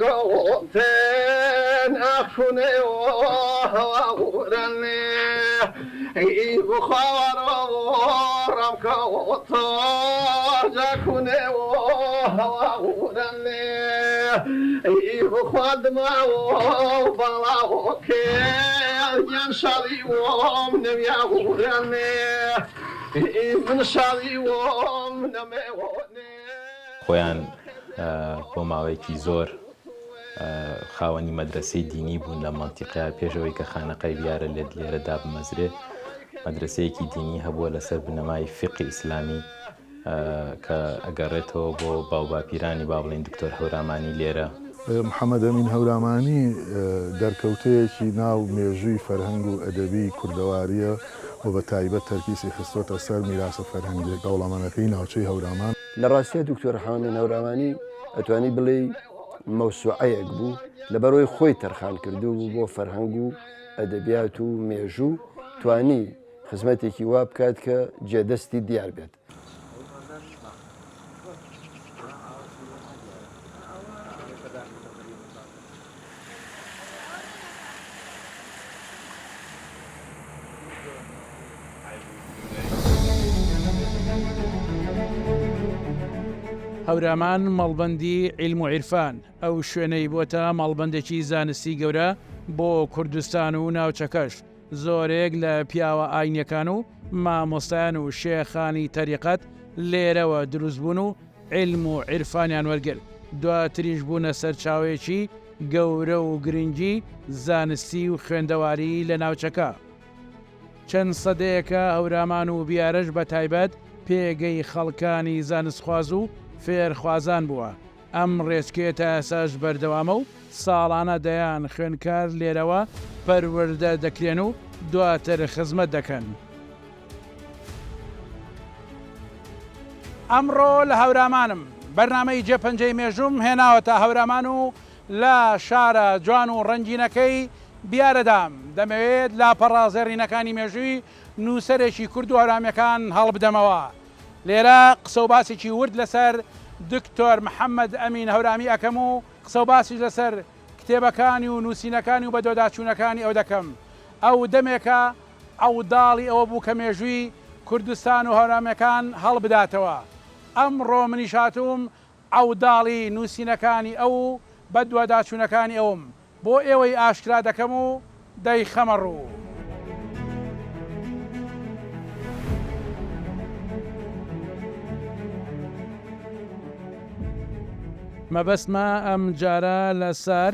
كوتين أخوني وورني بخارم كوتو جاكوني وورني بخاد ما وبلاوكي ينشري ومن يورني من شري ومن ميوني خۆیان بۆ ماوەیەکی زۆر خاوەنی مەدرسەی دینی بوون لە مەنتیقەیە پێشەوەی کە خانەقەی بیارە لێرەدا بمەزرێ مەدرسەیەکی دینی هەبووە لەسەر بنەمای فقی ئیسلامی کە ئەگەڕێتەوە بۆ باوباپیرانی با بڵێن دکتۆر هەورامانی لێرە. محەممەد ئەمین هەورامانی دەرکەوتەیەکی ناو مێژووی فەرهەنگ و ئەدەبی کوردەواریە و بە تایبەت تەرکیزی خستۆتە سەر میراسە فەرهەنگی دەوڵەمەندەکەی ناوچەی هەورامان. لە ڕاستیە دکتۆر حامد هەورامانی ئەتوانی بڵێ مەوسوعەیەک بوو لەبەرەوەی خۆی تەرخان کردو بوو بۆ فەرهەنگ و ئەدەبیات و مێژوو توانی خزمەتێکی وا بکات کە جێدەستی دیار بێت. هەورامان مەڵبەندی عیلم و عیرفان ئەو شوێنەی بۆتە مەڵبەندێکی زانستی گەورە بۆ کوردستان و ناوچەکەش زۆرێک لە پیاوە ئاینەکان و مامۆستایان و شێخانی تەریقەت لێرەوە دروستبوون و عیلم و عیرفانیان وەرگرت دواتریش بوونە سەرچاوێکی گەورە و گرنگی زانستی و خوێندەواری لە ناوچەکە. چەند سەدەیەکە هەورامان و بیارەش بە تایبەت پێگەی خەڵکانی زانستخواز و فێرخوازان بووە. ئەم ڕێچکێتە ئەساش بەردەوامە و ساڵانە دەیان خوێنکار لێرەوە پەروەردە دەکرێن و دواتر خزمەت دەکەن. ئەمڕۆ لە هەورامانم بەرنامەی جێپەنجەی مێژووم هێناوەتە هەورامان و لە شارە جوان و ڕەنگینەکەی بیارەدام دەمەوێت لاپەڕازێڕینەکانی مێژووی نووسەرێکی کورد و هەورامیەکان هەڵبدەمەوە. لێرە قسە و باسێکی ورد لەسەر دکتۆر محەممەد ئەمین هەورامی ئەەکەم و قسە و باسی لەسەر کتێبەکانی و نووسینەکانی و بە دۆداچوونەکانی ئەو دەکەم. ئەو دەمێکە ئەوداڵی ئەوە بوو کە مێژووی کوردستان و هەورامیەکان هەڵبداتەوە. ئەمڕۆ منیش هاتووم ئەوداڵی نووسینەکانی ئەو بە دۆداچوونەکانی ئەوم بۆ ئێوەی ئاشکرا دەکەم و دەیخەمە ڕوو. مەبەستمە ئەم جارە لەسەر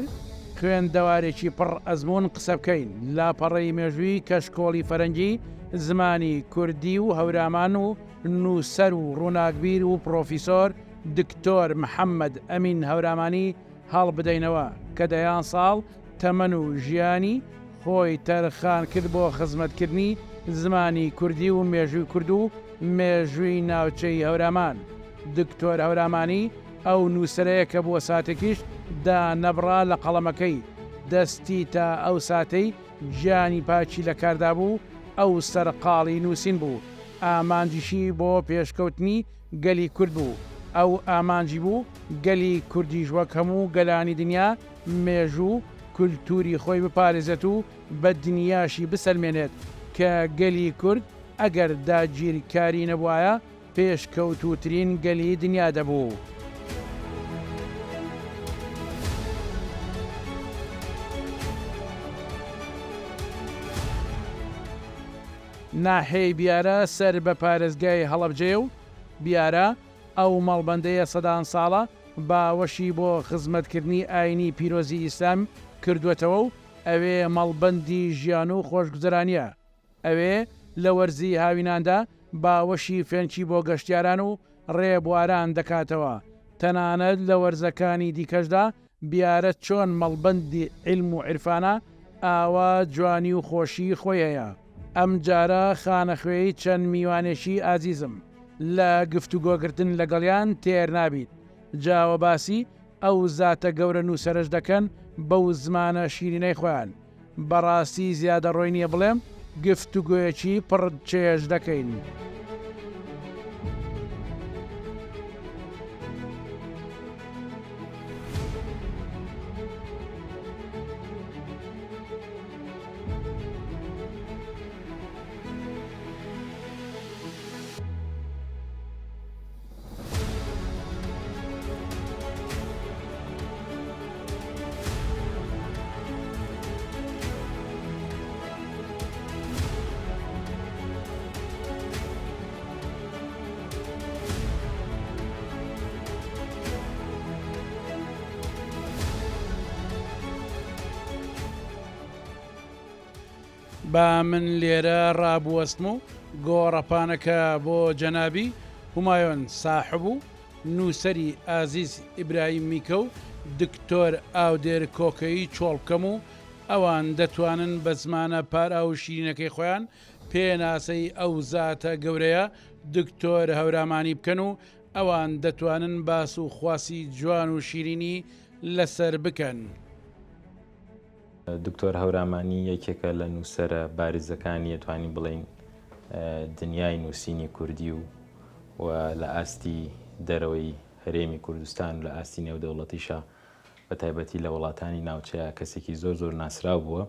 خوێندەوارێکی پڕ ئەزمون قسە بکەین لاپەڕەی مێژووی کەشکۆڵی فەرەنگی زمانی کوردی و هەورامان و نووسەر و ڕووناکبیر و پرۆفیسۆر دکتۆر محەممەد ئەمین هەورامانی هەڵ بدەینەوە کە دەیان ساڵ تەمەن و ژیانی خۆی تەرخان کرد بۆ خزمەتکردنی زمانی کوردی و مێژووی کورد و مێژووی ناوچەی هەورامان. دکتۆر هەورامانی ئەو نووسەرەیە کە بووە ساتێکیش دا نەبڕا لە قەڵەمەکەی دەستی تا ئەو ساتەی گیانی پاچی لە کاردا بوو ئەو سەرقاڵی نووسین بوو. ئامانجیشی بۆ پێشکەوتنی گەلی کورد بوو. ئەو ئامانجی بوو گەلی کوردیش وەک هەموو گەلانی دنیا مێژوو کولتوری خۆی بپارێزێت و بە دنیاشی بسەلمێنێت کە گەلی کورد ئەگەر داگیرکاری نەبوایە پێشکەوتوترین گەلی دنیا دەبوو. ناحەی بیارە سەر بە پارێزگای هەڵەبجێ و بیارە ئەو مەڵبەندەیە سەدان ساڵە باوەشی بۆ خزمەتکردنی ئاینی پیرۆزی ئیسلام کردوێتەوە و ئەوێ مەڵبەندی ژیان و خۆشگوزەرانیە. ئەوێ لە وەرزی هاویناندا باوەشی فێنچی بۆ گەشتیاران و ڕێبواران دەکاتەوە. تەنانەت لە وەرزەکانی دیکەشدا بیارە چۆن مەڵبەندی عیلم و عیرفانە ئاوا جوانی و خۆشی خۆی هەیە. ئەم جارە خانەخوێی چەند میوانێکی ئازیزم لە گفتوگۆگرتن لەگەڵیان تێر نابیت. جاوە باسی ئەو زاتە گەورە نووسەرش دەکەن بەو زمانە شیرینەی خۆیان. بەڕاستی زیادە ڕۆی نییە بڵێم گفتوگۆیەکی پڕ چێژ دەکەین. با من لێرە ڕابوەستم و گۆڕەپانەکە بۆ جەنابی هومایۆن ساحب و نووسەری ئازیز ئیبراهیمیکە و دکتۆر ئاودێر کۆکەیی چۆڵ بکەم و ئەوان دەتوانن بە زمانە پارا و شیرینەکەی خۆیان پێناسەی ئەو زاتە گەورەیە دکتۆر هەورامانی بکەن و ئەوان دەتوانن باس و خواسی جوان و شیرینی لەسەر بکەن. دکتۆر هەورامانی یەکێکە لە نووسەرە بارزەکانی ئەتوانی بڵین دنیای نووسینی کوردی و لە ئاستی دەرەوەی هەرێمی کوردستان و لە ئاستی نێودەوڵەتیشە بە تایبەتی لە وڵاتانی ناوچەیە کەسێکی زۆر ناسراو بووە.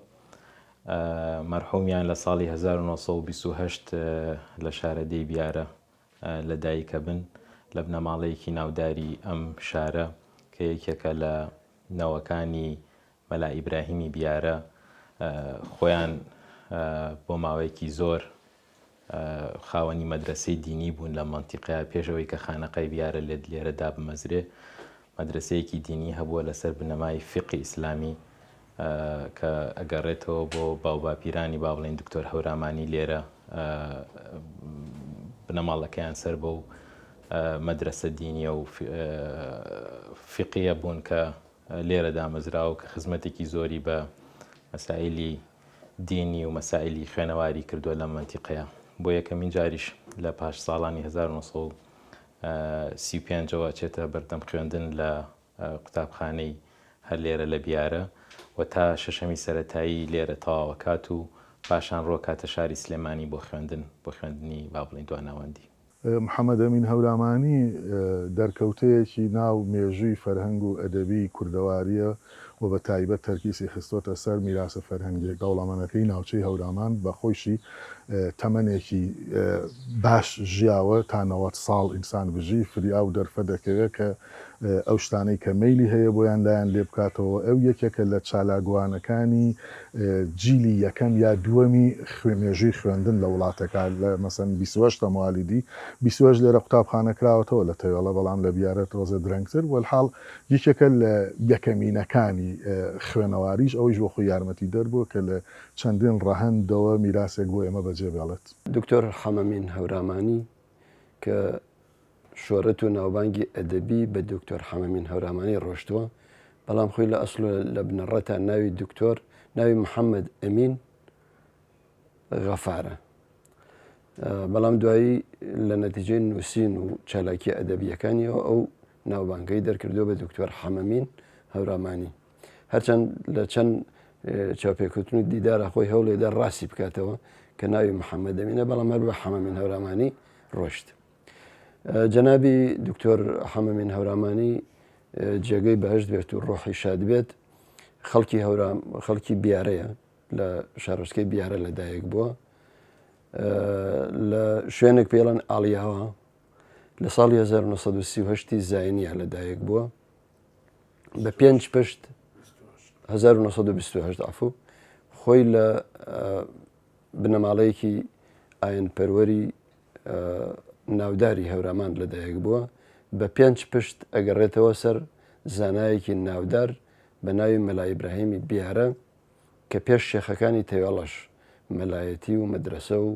مەرحومیان لە ساڵی 1928 لە شارەدەی بیارە لە دایکە بن لە بنەماڵەیەکی ناوداری ئەم شارە کە یەکێکە لە نەوەکانی مەلا ئیبراهیمی بیارە خۆیان بۆ ماوەیەکی زۆر خاوەنی مەدرسەی دینی بوون لە مەنتیقەیە پێشەوەی کە خانەقای بیارە لێرەدا بمەزرێ. مەدرسەیەکی دینی هەبووە لەسەر بنەمای فقی ئیسلامی کە ئەگەڕێتەوە بۆ باوباپیرانی با بڵێن دکتۆر هەورامانی لێرە بنەماڵەکەیان سەر بە و مەدرسە دینیە و فقیە بوون کە لێرە دامەزراوە کە خزمەتێکی زۆری بە مەسائلی دینی و مەسائلی خوێنەواری کردووە لە مەنتیقەیە. بۆ یەکەمین جاریش لە پاش ساڵانی 1935ەوە چێتە بەردەم خوێندن لە قوتابخانەی هەر لێرە لە بیارە و تا شەشەمی سەرەتایی لێرە تەواوەکات و پاشان ڕۆکاتە شاری سلێمانی بۆ خوێندنی با بڵین دواناوەندی. محەممەد ئەمین هەورامانی دەرکەوتەیەکی ناو مێژووی فەرهەنگ و ئەدەبی کوردەواریە و بە تایبەت تەرکیسی خستۆتە سەر میراسە فەرهەنگی دەوڵەمەندەکەی ناوچەی هەورامان بە خۆشی تەمەنێکی باش ژیاوە تا 90 ساڵ ئینسان بژی فریا و دەرفە دەکەوێت کە ئەو شتانەی کە مەیلی هەیە بۆیان لایەن لێ بکاتەوە. ئەو یەکێکە لە چالاگوانەکانی جیلی یەکەم یا دووەمی مێژووی خوێندن لە وڵاتەکە لە مەسەن 28 تەموالیدی 28 لێرە قوتابخانەکراوەتەوە لە تەوێڵە بەڵام لە بیارە تۆزە درەنگتر وەلحاڵ یەکێکە لە یەکەمینەکانی خوێنەواریش ئەوەیش بۆ خۆی یارمەتی دەربووە کە لە چەندین ڕەهەندەوە میراسێک بۆ ئێمە بەجێبێڵێت. دکتۆر حەمەمین هەورامانی کە شۆرەت و ناوبانگی ئەدەبی بە دکتۆر حەمەمین هەورامانی ڕۆشتووە بەڵام خۆی لە ئەسڵ لە بنەڕەتە ناوی دکتۆر ناوی محەممەد ئەمین غەفارە بەڵام دوایی لە نەتیجەی نووسین و چالاکی ئەدەبیەکانیەوە ئەو ناوبانگەی دەرکردو بە دکتۆر حەمەمین هەورامانی هەرچەند لە چەند چاپێکوتنی دیدارە خۆی هەوڵێدا ڕاستی بکاتەوە کە ناوی محەممەد ئەمینە بەڵام هەر بە حەمەمین هەورامانی ڕۆشت. جەنابی دکتۆر حەمەمین هەورامانی جێگەی بەهشت بێت و ڕۆحی شاد بێت خەڵکی بیارەیە لە شارۆچکەی بیارە لەدایک بووە لە شوێنێک پێڵەن ئاڵیاوە لە ساڵی 1930 زاینیە لەدایک بووە بە 5 پشت 1928 عفو خۆی لە بنەماڵەیەکی ئاینپەروەری ناوداری هەورامان لەدایک بووە بە 5 پشت ئەگەڕێتەوە سەر زانایەکی ناودار بە ناوی مەلا ئیبراهیمی بیارە کە پێش شێخەکانی تێوەڵەش مەلایەتی و مەدرسە و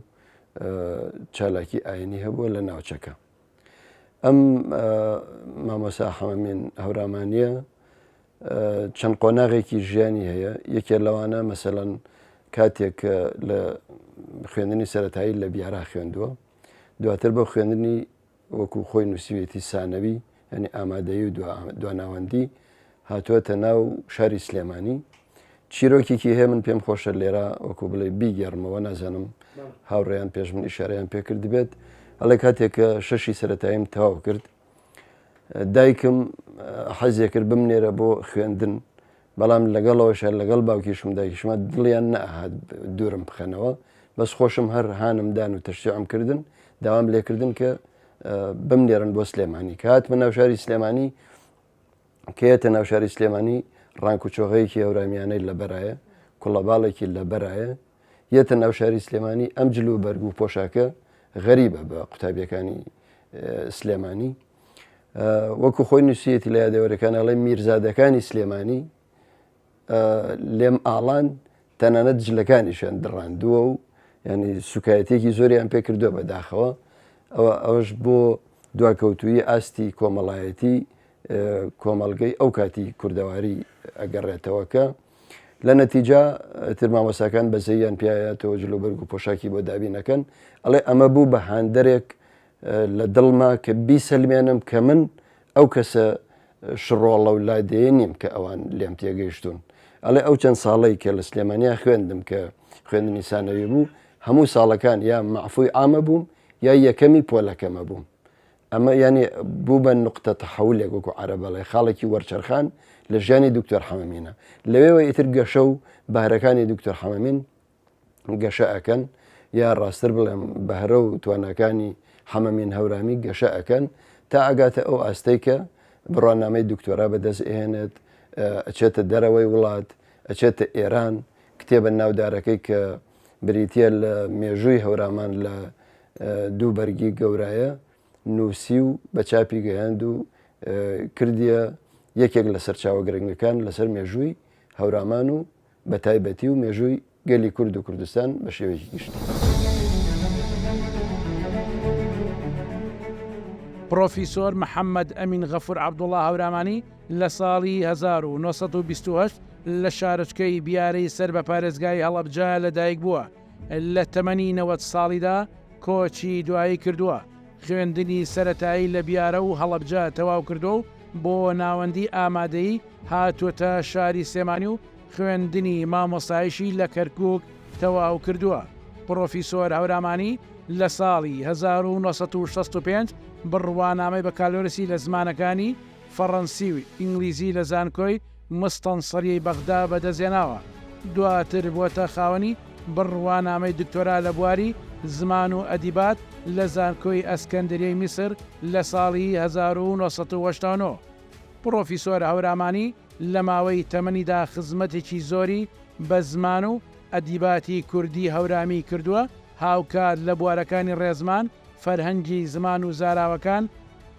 چالاکی ئاینی هەبووە لە ناوچەکە. ئەم مامۆستا حەمەمین هەورامانیە چەند قۆناغێکی ژیانی هەیە یەکێ لەوانە مەسەلەن کاتێک لە خوێندنی سەرەتایی لە بیارا خوێندووە دواتر بە خوێندنی وەکو خۆی نووسیوێتی سانەوی ینی ئامادەیی و دواناوەندی هاتووەتە ناو شاری سلێمانی. چیرۆکێکی هەیە من پێم خۆشە لێرە وەکو بڵێ بیگەڕمەوە نازانم هاوڕێیان پێش من ئیشارەیان پێکرد بێت ئەڵێ کاتێککە شەشی سەرەتاییم تەواو کرد دایکم حەزیە کرد بمنێرە بۆ خوێندن بەڵام لەگەڵەوەشە لەگەڵ باوکیشم دایکیشمە دڵیان نەهات دوورم بخەنەوە بەس خۆشم هەر هانمدان و تەشجیعم کردن داوام لێکردن کە بمنێرن بۆ سلێمانی کە هاتمە ناوشاری سلێمانی کەیەتە ناوشاری سلێمانی ڕانک و چۆغەیەکی هەورامیانەی لەبەرایە کوڵەباڵێکی لەبەرایە یەتە ناوشاری سلێمانی ئەم جلو و بەرگ و پۆشاکە غەریبە بە قوتابیەکانی سلێمانی وەکو خۆی نووسیەتی لە یادەوەرەکان ئەڵێ میرزادەکانی سلێمانی لێم ئاڵان تەنانەت جلەکانیشیان دڕاندووە و ینی سوکایەتێکی زۆریان پێ کردووە بەداخەوە ئەوەش بۆ دواکەوتویی ئاستی کۆمەڵایەتی کۆمەلگەی ئەو کاتی کوردەواری ئەگەڕێتەوەکە لە نەتیجا تر مامۆساکان بەزەیان پیاەوە جلوبەرگ و پۆشاکی بۆ دابینەکەن ئەڵێ ئەمە بوو بە هاندەرێک لە دڵما کە بیسەلمێنم کە من ئەو کەسە شڕۆڵە و لادێ نیم کە ئەوان لێم تێگەیشتون ئەڵێ ئەو چەند ساڵی کە لە سلێمانیا خوێندم کە خوێندنی سانەوی بوو هەموو ساڵەکان یا معفوی ئامە بووم یا یەکەمی پۆلەکەمە بووم ئەمە ینی بوو بە نقطە تەحولێک وەکو عەرەبەڵێ خاڵێکی وەرچەرخان لە ژیانی دکتۆر حەمەمینە لەوێوە ئیتر گەشە و بەهرەکانی دکتۆر حەمەمین گەشە ئەکەن یا ڕاستتر بڵێم بەهرە و توانەکانی حەمەمین هەورامی گەشە ئەکەن تا ئەگاتە ئەو ئاستەی کە بڕوانامەی دکتۆرا بەدەست ئێنێت ئەچێتە دەرەوەی وڵات ئەچێتە ئێران کتێبە ناودارەکەی کە بریتە لە مێژووی هەورامان لە دوو بەرگی گەورایە نووسی و بە چاپی گەیاند و کردیە یەکێک لە سەرچاوە گرنگەکان لەسەر مێژووی هەورامان و بە تایبەتی و مێژووی گەلی کورد و کوردستان بە شێوەیەکی گشتی. پرۆفیسۆر محەممەد ئەمین غەفور عەبدوڵڵا هەورامانی لە ساڵی 1928 لە شارچکەی بیارەی سەر بە پارێزگای هەڵەبجا لەدایک بووە. لە تەمەنی 90 ساڵیدا کۆچی دوایی کردووە. خوێندنی سەرەتایی لە بیارە و هەڵەبجا تەواو کردو و بۆ ناوەندی ئامادەی هاتووەتە شاری سێمانی و خوێندنی مامۆسایشی لە کەرکووک تەواو کردووە. پرۆفیسۆر هەورامانی لە ساڵی 1965 بڕوانامەی بە کالۆرسی لە زمانەکانی فەڕەنسی و ئینگلیزی لە زانکۆی مستەنسەریەی بەغدا بەدەستێناوە. دواتر بووەتە خاوەنی بڕوانامەی دکتۆرا لە بواری زمان و ئەدیبات لە زانکۆی ئەسکەندریەی میسر لە ساڵی 1970. پرۆفیسۆر هەورامانی لە ماوەی تەمەنیدا خزمەتێکی زۆری بە زمان و ئەدیباتی کوردی هەورامی کردووە، هاوکات لە بوارەکانی ڕێزمان، فەرهەنگی زمان و زاراوەکان،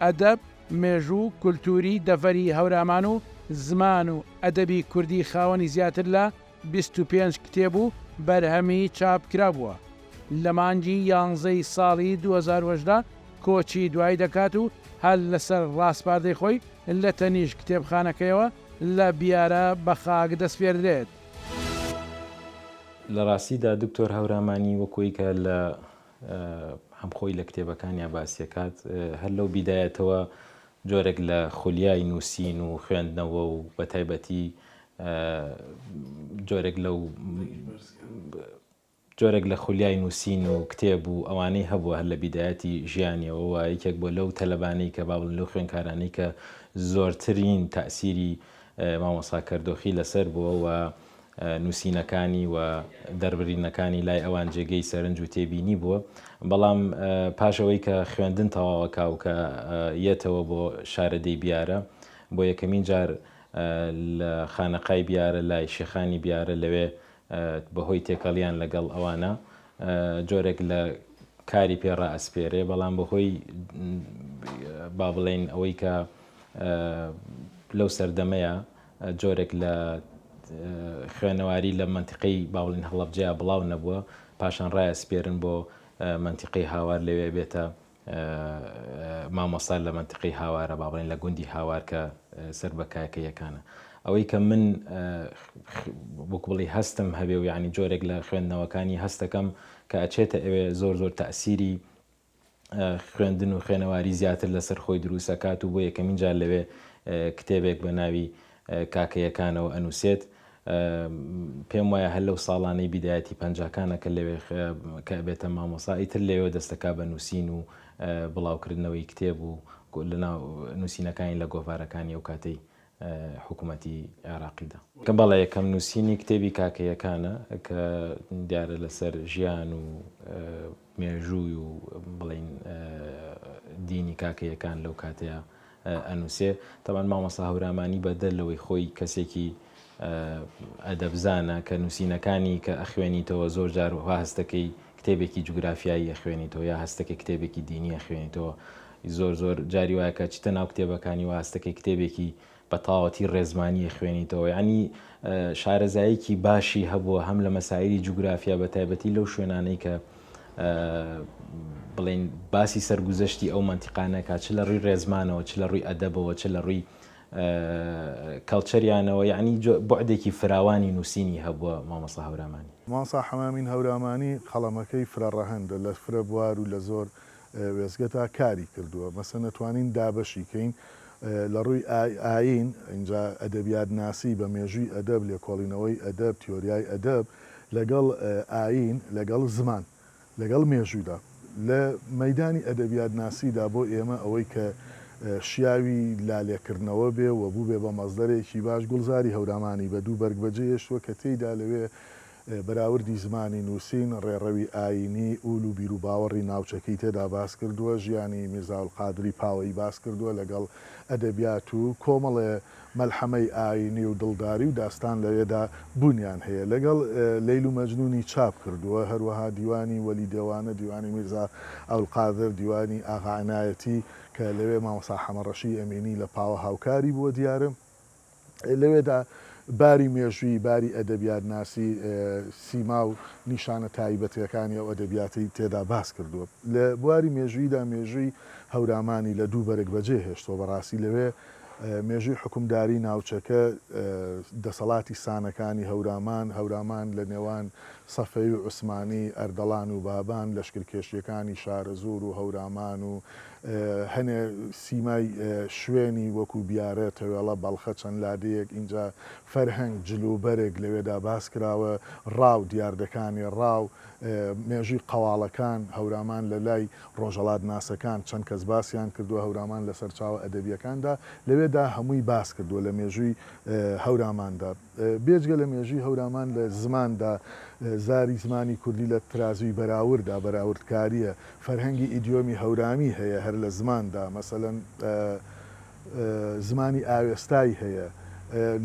ئەدەب، مێژوو، کولتوری دەڤەری هەورامان و زمان و ئەدەبی کوردی خاوەنی زیاتر لە 25 کتێب و بەرهەمی چاپ کرابووە. لە مانگی 11 ساڵی 2010 کۆچی دوایی دەکات و هەل لەسەر ڕاستپاردەی خۆی لە تەنیش کتێبخانەکەیەوە لە بیارە بە خاک دەستپێردرێت. لە ڕاستیدا دکتۆر هەورامانی وەکوی کە لە هەمخۆی لە کتێبەکانیان باسیەکات هەر لەو بیدایەتەوە جۆرێک لە خولیای نووسین و خوێندنەوە و بە تایبەتی جۆرێک لە خولیای نووسین و کتێب و ئەوانەی هەبووە هەر لە بیدایەتی ژیانیەوە یەکێک بۆ لەو تەلەبانەی کە باڵن لەو خوێنکارانەی کە زۆرترین تەئسیری مامۆستا کەردۆخی لەسەر بووە و نووسینەکانی و دەربرینەکانی لای ئەوان جێگەی سەرنج و تێبینی بووە. بەڵام پاشەوەی کە خوێندن تەواوەکە و کە یەتەوە بۆ شارەدەی بیارە بۆ یەکەمین جار لە خانەقای بیارە لای شێخانی بیارە لەوێ بەهۆی تێکەڵیان لەگەڵ ئەوانە جۆرێک لە کاری پێڕە ئەسپێرێ، بەڵام بەهۆی با بڵێن ئەوەی کە لەو سەردەمەیە جۆرێک لە خوێنەواری لە منتیقەی باوڵین هەڵەبجەیە بڵاو نەبووە، پاشان ڕای ئەسپێرن بۆ منتیقەی هاوار لەوێ بێتە مامۆستا لە منتیقەی هاوارە با بڵێن لە گوندی هاوار کە سەر بەکایەکە یەکانە. ئەوەی کە من بڵی هەستم هەبێ و یعنی جۆرێک لە خوێندنەوەکانی هەستەکەم کە ئەچێتە ئەوێ زۆر تەئسیری خوێندن و خوێنەواری زیاتر لەسەر خۆی دروستەکات و بۆ یەکەمین جار لەوێ کتێبێک بە ناوی کاکەیەکانەوە ئەنووسێت. پێم وایە هەر لەو ساڵانەی بیدایەتی پەنجاکانە کە لەوێ کە بێتە مامۆستا ئیتر لێوە دەستەکا بە نووسین و بڵاوکردنەوەی کتێب و لەناو نووسینەکانی لە گۆڤارەکانی ئەو کاتەی حکوومەتی عێراقیدا کە بەڵێ یەکەم نووسینی کتێبی کاکەیەکانە کە دیارە لەسەر ژیان و مێژووی و بڵین دینی کاکەیەکان لەو کاتەیە ئەنووسێ. تەمان مامۆستا هەورامانی بەدەر لەوەی خۆی کەسێکی ئەدەبزانە کە نووسینەکانی کە ئەخوێنیتەوە زۆر جار وها هەستەکەی کتێبێکی جوگرافیایی ئەخوێنیتەوە یا هەستەکەی کتێبێکی دینی ئەخوێنیتەوە، زۆر جاری وایە کە چتە ناو کتێبەکانی و هەستەکەی کتێبێکی بە تاوەتی ڕێزمانی خوێنیتەوە ینی شارەزاییکی باشی هەبووە هەم لە مەسایری جوگرافیا بە تایبەتی لەو شوێنانەی کە بڵێن باسی سەرگوزەشتی ئەو منتیقانەکە چ لە ڕووی ڕێزمانەوە چ لە ڕووی ئەدەبەوە چ لە ڕووی کەڵچەریانەوە یعنی بۆعدێکی فراوانی نووسینی هەبووە مامۆستا هەورامانی. مامۆستا حەمامین هەورامانی خەڵەمەکەی فرەڕەهەندە لە فرە بوار و لە زۆر وێزگەتا کاری کردووە مەسە نەتوانین دابەشی کەین لە ڕووی ئاین اینجا ئەدەبیات ناسی بە مێژووی ئەدەب لێکۆڵینەوەی ئەدەب تیۆریای ئەدەب لەگەڵ ئاین لەگەڵ زمان لەگەڵ مێژوودا لە مەدانی ئەدەبیات ناسیدا بۆ ئێمە ئەوەی کە شیاوی لالێکردنەوە بێ و بوو بێ بە مەزدەرێکی باش گوڵزاری هەورامانی بە دوو بەرگبەجێشتووە کە تێیدا لەوێ بەراوردی زمانی نووسین ڕێڕەوی ئاینی ئول و بیر و باوەڕی ناوچەکەی تێدا باس کردووە ژیانی میرزا قادری پاوەی باس کردووە لەگەڵ ئەدەبیات و کۆمەڵێ مەلحەمەی ئاینی و دڵداری و داستان لەوێدا بوونیان هەیە لەگەڵ لەیل و مەجنونی چاپ کردووە هەروەها دیوانی وەلی دێوانە دیوانی میرزا ئەولقادر دیوانی ئاغا عنایەتی کە لەوێ مامۆستا حەمەڕەشی ئەمینی لە پاوە هاوکاری بووە دیارم لەوێدا باری مێژووی باری ئەدەبیات ناسی سیما و نیشانە تایبەتەکانی ئەو ئەدەبیاتی تێدا باس کردووە لە بواری مێژوویدا مێژووی هەورامانی لە دوو بەرگ بەجێ هێشتەوە بەڕاستی لەوێ مێژووی حکومداری ناوچەکە دەسەڵاتی سانەکانی هەورامان لە نێوان سەفەی و عوسمانی ئەردەڵان و بابان لەشکرکێشیەکانی شارەزور و هەورامان و هەنێ سیمای شوێنی وەکو بیارە تەوێڵە بەڵخە چەند لادەیەک اینجا فەرهەنگ جلوبەرێک لەوێدا باس کراوە ڕاو دیاردەکانی ڕاو مێژوی قەواڵەکان هەورامان لە لای ڕۆژەڵات ناسەکان چەند کەس باسییان کردووە هەورامان لە سەرچاوە ئەدەبیەکاندا لەوێدا هەمووی باس کردووە لە مێژووی هەوراماندا بێجگە لە مێژووی هەورامان لە زماندا زاری زمانی کوردی لە ترازوی بەراوردا بەراوردکاریە فەرهەنگی ئیدیۆمی هەورامی هەیە هەر لە زماندا مەسەلەن زمانی ئاوێستایی هەیە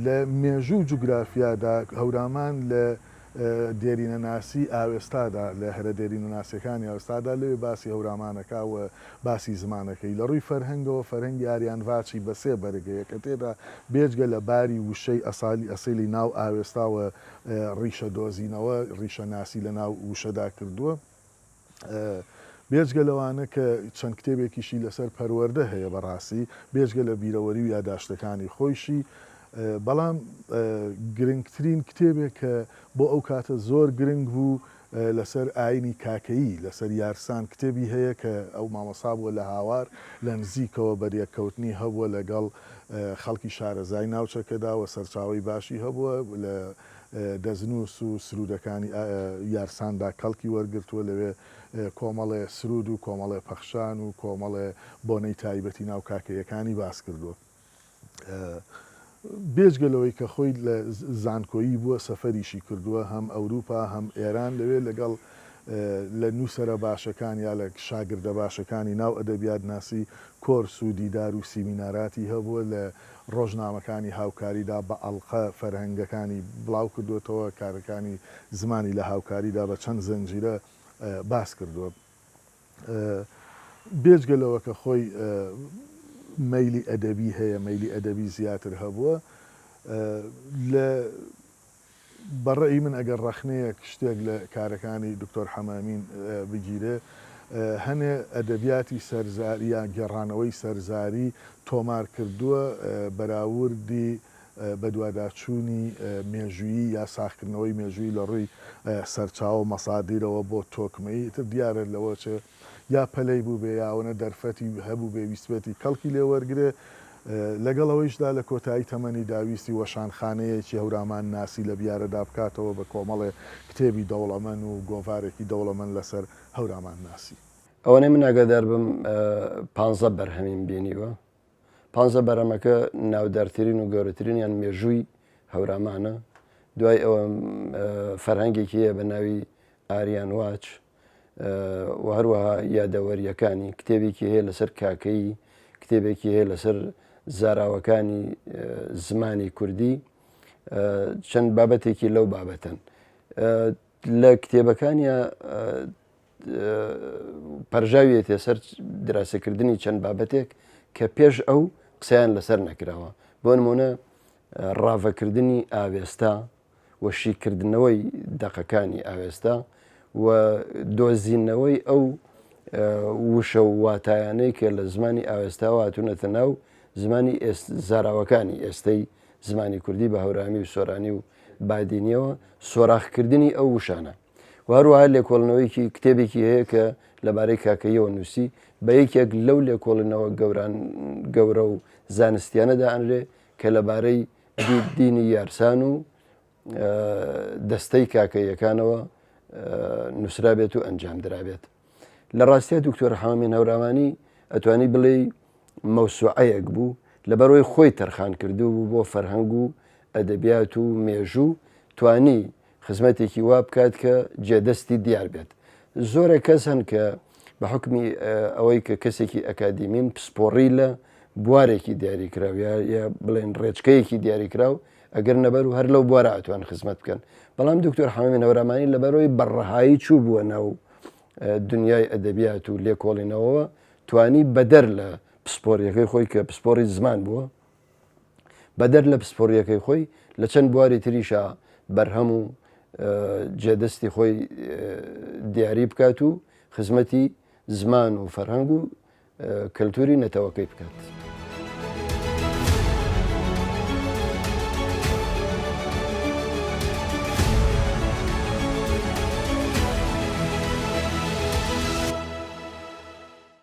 لە مێژوو جوگرافیادا هەورامان لە دێرینە ناسی ئاوێستادا لە هەرە دێرینە ناسیەکانی ئاوێستادا لەوێ باسی هەورامانەکە و باسی زمانەکەی لە ڕووی فەرهەنگەوە فەرهەنگی ئاریانڤاچی بە سێ بەرگەیە کە تێدا بێجگە لە باری وشەی ئەسیلی ناو ئاوێستاوە ڕیشە دۆزینەوە ڕیشە ناسی لە ناو وشەدا کردووە بێجگە لەوانە کە چەند کتێبێکیشی لەسەر پەروەردە هەیە بەڕاستی بێجگە لە بیرەوەری و یاداشتەکانی خۆیشی بەڵام گرنگترین کتێبێک کە بۆ ئەو کاتە زۆر گرنگ بوو لەسەر ئاینی کاکەیی لەسەر یارسان کتێبی هەیە کە ئەو مامۆستا بووە لە هاوار لە نزیکەوە بەریەککەوتنی هەبووە لەگەڵ خەڵکی شارەزای ناوچەکەدا و سەرچاوی باشی هەبووە لە دەزنووس و سرودەکانی یارساندا کەڵکی وەرگرتووە لەوێ کۆمەڵێ سرود و کۆمەڵێ پەخشان و کۆمەڵێ بۆنەی تایبەتی ناو کاکەیەکانی باس کردووە. بێجگەلەوەی کە خۆی لە زانکۆیی بووە سەفەریشی کردووە هەم ئەوروپا هەم ئێران لەوێ لەگەڵ لە نووسەرە باشەکان یا لە شاگردە باشەکانی ناو ئەدەبیات ناسی کۆرس و دیدار و سیمیناراتی هەبووە لە ڕۆژنامەکانی هاوکاریدا بە ئەڵقە فەرهەنگەکانی بڵاو کردوێتەوە کارەکانی زمانی لە هاوکاریدا بە چەند زەنجیرە باس کردووە بێجگەلەوە کە خۆی مەیلی ئەدەبی هەیە مەیلی ئەدەبی زیاتر هەبووە لە بەڕێی من ئەگەر ڕەخنەیەک شتێک لە کارەکانی دکتۆر حەمامین بگیرێ هەنێ ئەدەبیاتی سەرزاری یا گێڕانەوەی سەرزاری تۆمار کردووە بەراوردی بە دوواداچوونی مێژوویی یا ساختکردنەوەی مێژووی لە ڕووی سەرچاو مەسادیرەوە بۆ تۆکمەی تر دیارە لەوە چێ یا پەلەی بوو بێ یاوەنە دەرفەتی هەبوو بێ ویسبێتی کەڵکی لێ وەرگێ لەگەڵەوەیشدا لە کۆتایی تەمەنی داویستی وەشانخانەیەکی هەورامان ناسی لە بیارەدا بکاتەوە بە کۆمەڵێ کتێبی دەوڵەمەند و گۆڤارێکی دەوڵەمەند لەسەر هەورامان ناسی. ئەوەنەی من ئەگەدار بم 15 بەرهەمین بینیوە 15 بەرەمەکە ناودارترین و گەورەترینیان مێژووی هەورامانە دوای ئەوە فەرهەنگێکی هەیە بە ناوی ئاریان واچ و هەروەها یادەوەریەکانی کتێبێکی هەیە لەسەر کاکەی کتێبێکی هەیە لەسەر زاراوەکانی زمانی کوردی چەند بابەتێکی لەو بابەتەن لە کتێبەکانیە پەرژاویەتێ سەر دراسەکردنی چەند بابەتێک کە پێش ئەو قسەیان لەسەر نەکراوە بۆ نمونە ڕاوەکردنی ئاوێستا وەشیکردنەوەی دەقەکانی ئاوێستا و دۆزینەوەی ئەو وشە و واتایانەی کە لە زمانی ئاوێستا هاتوونەتە ناو زمانی زاراوەکانی ئێستەی زمانی کوردی بە هەورامی و سۆرانی و بادینیەوە سۆراخکردنی ئەو وشانە. وهروەها لێکۆڵنەوەیکی کتێبێکی هەیە کە لەبارەی کاکەیەوە نووسی بە یەکێک لەو لێکۆڵنەوە گەورە و زانستیانەدا ئەنرێ کە لەبارەی دینی یارسان و دەستەی کاکەیەکانەوە نووسرابێت و ئەنجام درابێت. لە ڕاستیە دکتۆر حامین هەوراوانی ئەتوانی بڵێ مەوسوعەیەک بوو لەبەرەوەی خۆی تەرخان کردو بوو بۆ فەرهەنگ و ئەدەبیات و مێژوو توانی خزمەتێکی وا بکات کە جێدەستی دیار بێت. زۆرە کەس هەن کە بە حکمی ئەوەی کە کەسێکی ئەکادیمین پسپۆڕی لە بوارێکی دیاریکراو یا بڵێن ڕێچکەیەکی دیاریکراو ئەگەر نەبەر و هەر لەو بوارە ئەتوان خزمەت بکەن. بەڵام دکتۆر حامین هەوراوانی لەبەرەوەی بەڕەهایی چوو بووە ناو دنیای ئەدەبیات و لێکۆڵینەوەوە توانی بەدەر لە پسپۆریەکەی خۆی کە پسپۆری زمان بووە بەدەر لە پسپۆریەکەی خۆی لە چەند بواری تریشە بەرهەم و جێدەستی خۆی دیاری بکات و خزمەتی زمان و فەرهەنگ و کەلتوری نەتەوەکەی بکات.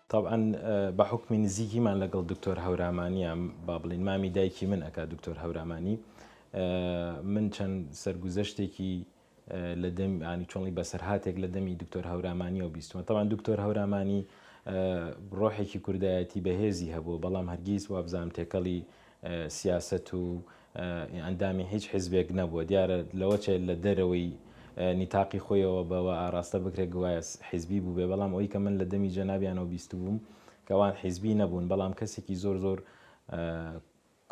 طبعا بە حکمی نزیکیمان لەگەڵ دکتۆر هەورامانیە با بڵین مامی دایکی من ئەکا دکتۆر هەورامانی من چەند سەرگوزەشتێکی لە دەم ینی چۆنڵی بەسەرهاتێک لە دەمی دکتۆر هەورامانی و بیستمە. طبعا دکتۆر هەورامانی ڕۆحێکی کوردایەتی بەهێزی هەبوو بەڵام هەرگیز وابزانم تێکەڵی سیاست و ئەندامی هیچ حیزبێک نەبووە. دیارە لەوە چێت لە دەرەوەی نیتاقی خۆیەوە بەوە ئاراستە بکرێت گوایە حیزبی بوو بێ، بەڵام ئەوەی کە من لە دەمی جەنابیانەوە بیست بووم کەوان حیزبی نەبوون، بەڵام کەسێکی زۆر زۆر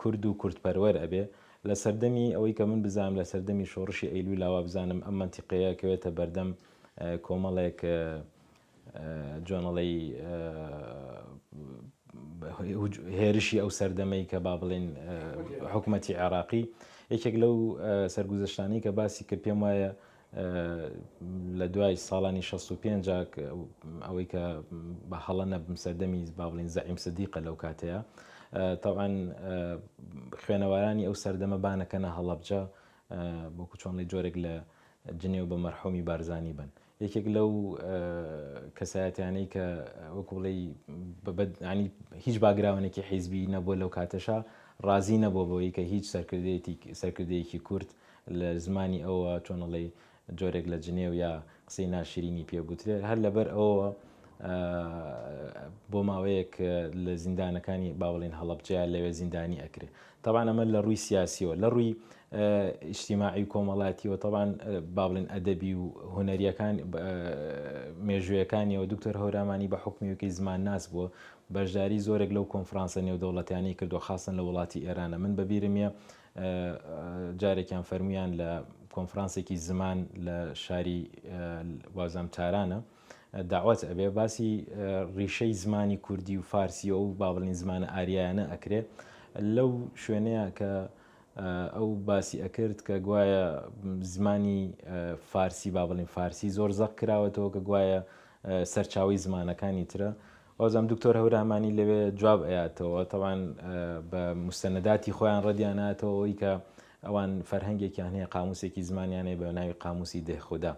کورد و کوردپەروەر ئەبێ. لە سەردەمی ئەوەی کە من بزانم لە سەردەمی شۆڕشی ئەیلولی لاوا بزانم ئەم منتیقەیە کەوێتە بەردەم کۆمەڵێک جۆنەڵی هێرشی ئەو سەردەمەی کە با بڵێن حکومەتی عێراقی. یەکێک لەو سەرگوزەشتانەی کە باسی کرد پێم وایە لە دوای ساڵانی 65 ئەوەی کە بە هەڵە نەبم سەردەمی با بڵێن زەعیم سدیقە لەو کاتەیە. طبعا خوێنەوارانی ئەو سەردەمە بانەکەنە هەڵەبجە بۆکو چۆنڵی جۆرێک لە جنێو بە مەرحومی بارزانی بن. یەکێک لەو کەسایەتیانەی کە وەکو بڵێ ینی هیچ باگراونێکی حیزبی نەبووە لەو کاتەشا ڕازی نەبوو بەوەی کە هیچ سەرکردەیەکی کورد لە زمانی ئەوە چۆنەڵی جۆرێک لە جنێو یا قسەی ناشرینی پێبوترێت. هەر لەبەر ئەوە بۆ ماوەیەک لە زیندانەکانی باوەڵین هەڵەبجەیە لەوێ زیندانی ئەکرێت. طبعا ئەمە لە ڕووی سیاسیەوە، لە ڕووی ئیجتیماعی کۆمەڵاتیەوە طبعا باڵێن ئەدەبی و هونەریەکان مێژوویەکانیەوە دکتۆر هەورامانی بە حکمیەکەی زمان ناس بووە بەشداری زۆرێک لەو کۆنفرانسە نێودەوڵەتیانی کردو خاصن لە وڵاتی ئێرانە. من بەبیرمە جارێکیان فەرمویان لە کۆنفرانسێکی زمان لە شاری وازام تارانە داوات ئەبێ باسی ڕیشەی زمانی کوردی و فارسی و باڵین زمانە ئاریایانە ئەکرێ لەو شوێنەیە کە ئەو باسی ئەکرد کە گوایە زمانی فارسی باڵین فارسی زۆر زەق کراوەتەوە کە گوایە سەرچاوی زمانەکانی ترە. ئەوزام دکتۆر هەورامانی لەوێ جواب ئەیاتەوە تەوان بە مستەنەداتی خۆیان ڕەدیاناتەوە ئەوی کە ئەوان فەرهەنگێکیان هەیە قاموسێکی زمانیانەیە بە ناوی قاموسی دێخۆدا.